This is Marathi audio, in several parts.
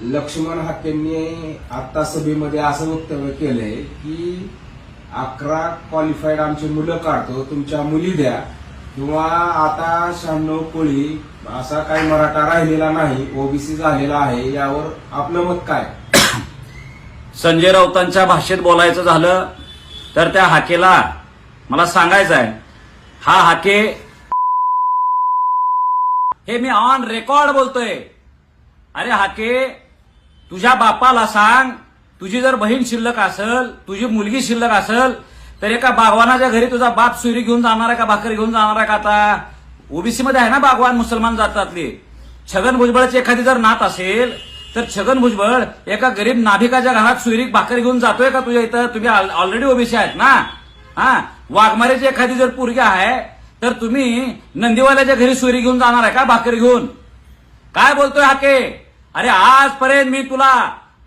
लक्ष्मण हाकेंनी आता सभेमध्ये असं वक्तव्य केलंय की 11 क्वालिफाईड आमची मुलं काढतो, तुमच्या मुली द्या, किंवा आता 96 कोळी असा काही मराठा राहिलेला नाही, ओबीसी झालेला आहे. यावर आपलं मत काय? संजय राऊतांच्या भाषेत बोलायचं झालं तर त्या हाकेला मला सांगायचं आहे, हा हाके हे मी ऑन रेकॉर्ड बोलतोय. अरे हाके, तुझ्या बापाला सांग, तुझी जर बहीण शिल्लक असेल, तुझी मुलगी शिल्लक असेल, तर एका बागवानाच्या घरी तुझा बाप सुरी घेऊन जाणार आहे का, भाकर घेऊन जाणार आहे का? आता ओबीसी मध्ये आहे ना बागवान, मुसलमान जातातले. छगन भुजबळाची एखादी जर नात असेल तर छगन भुजबळ एका गरीब नाभिकाच्या घरात सुरी भाकर घेऊन जातोय का तुझ्या इथं? तुम्ही ऑलरेडी ओबीसी आहेत ना. हा, वाघमारेची एखादी जर पोरगी आहे तर तुम्ही नंदीवाल्याच्या घरी सुरी घेऊन जाणार आहे का भाकर घेऊन? काय बोलतोय हाके? अरे आजपर्यंत मी तुला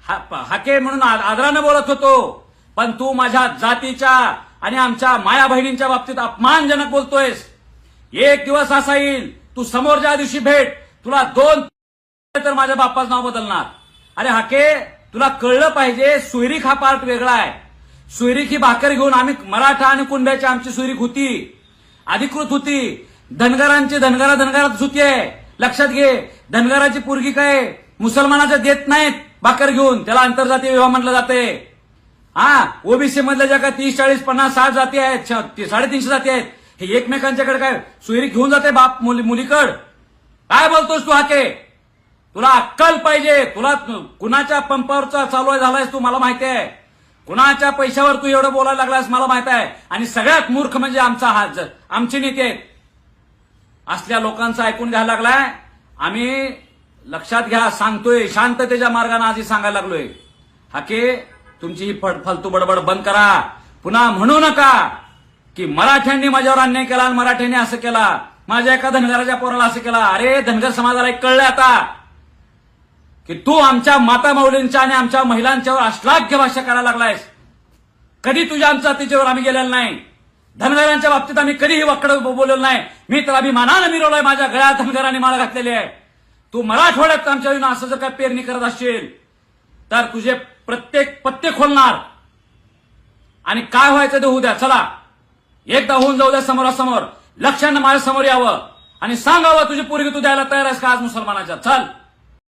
हाके म्हणून आदरानं बोलत होतो, पण तू माझ्या जातीच्या आणि आमच्या माया बहिणींच्या बाबतीत अपमानजनक बोलतोयस. एक दिवस असा येईल, तू समोर ज्या दिवशी भेट, तुला 2 तर माझ्या बाप्पाचं नाव बदलणार. अरे हाके, तुला कळलं पाहिजे, सुईरीक हा पार्ट वेगळा आहे. सुईरीक ही भाकर घेऊन आम्ही मराठा आणि कुणब्याची आमची सुईरीक होती, अधिकृत होती. धनगरात होती आहे. लक्षात घे, धनगराची पोरगी काय मुसलमानाच्या देत नाहीत भाकर घेऊन, त्याला आंतरजातीय विवाह म्हटलं जाते. हा, ओबीसी मधल्या ज्या काय 30, 40, 50, 60 जाती आहेत, 350 जाती आहेत, हे एकमेकांच्याकडे काय सुईरीक घेऊन जाते बाप मुलीकड? काय बोलतोस तू हाके? तुला अक्कल पाहिजे. तुला कुणाच्या पंपावरचा चालू झालायस तू मला माहिती आहे, कुणाच्या पैशावर तू एवढं बोलायला लागलास मला माहित आहे. आणि सगळ्यात मूर्ख म्हणजे आमचे नेते आहेत. असल्या लोकांचं ऐकून घ्यायला लागलाय. आम्ही लक्षात घ्या, सांगतोय, शांततेच्या मार्गाने आधी सांगायला लागलोय. हाके, तुमची ही फालतू बडबड बंद करा. पुन्हा म्हणू नका की मराठ्यांनी माझ्यावर अन्याय केला आणि मराठ्यांनी असं केला, माझ्या एका धनगराच्या पोराला असं केला. अरे धनगर समाजाला एक कळलंय आता की तू आमच्या माता माऊलींच्या आणि आमच्या महिलांच्यावर अश्लाघ्य भाषा करायला लागलायस. कधी तुझ्या आमच्या तिच्यावर आम्ही गेलेलो नाही. धनगरांच्या बाबतीत आम्ही कधीही वाकडं बोललेलो नाही. मी तर अभिमानानं मिरवलोय, माझ्या गळ्यात धनगरांनी माळ घातलेली आहे. तू मराठवाड्यात आमच्या विना असं जर काय पेरणी करत असशील तर तुझे प्रत्येक पत्ते खोलणार. आणि काय व्हायचं ते होऊ द्या. चला एकदा होऊन जाऊ द्या समोरासमोर. लक्षानं माझ्या समोर यावं आणि सांगावं, तुझी पोरगी तू द्यायला तयार आहेस का आज मुसलमानाच्या? चल.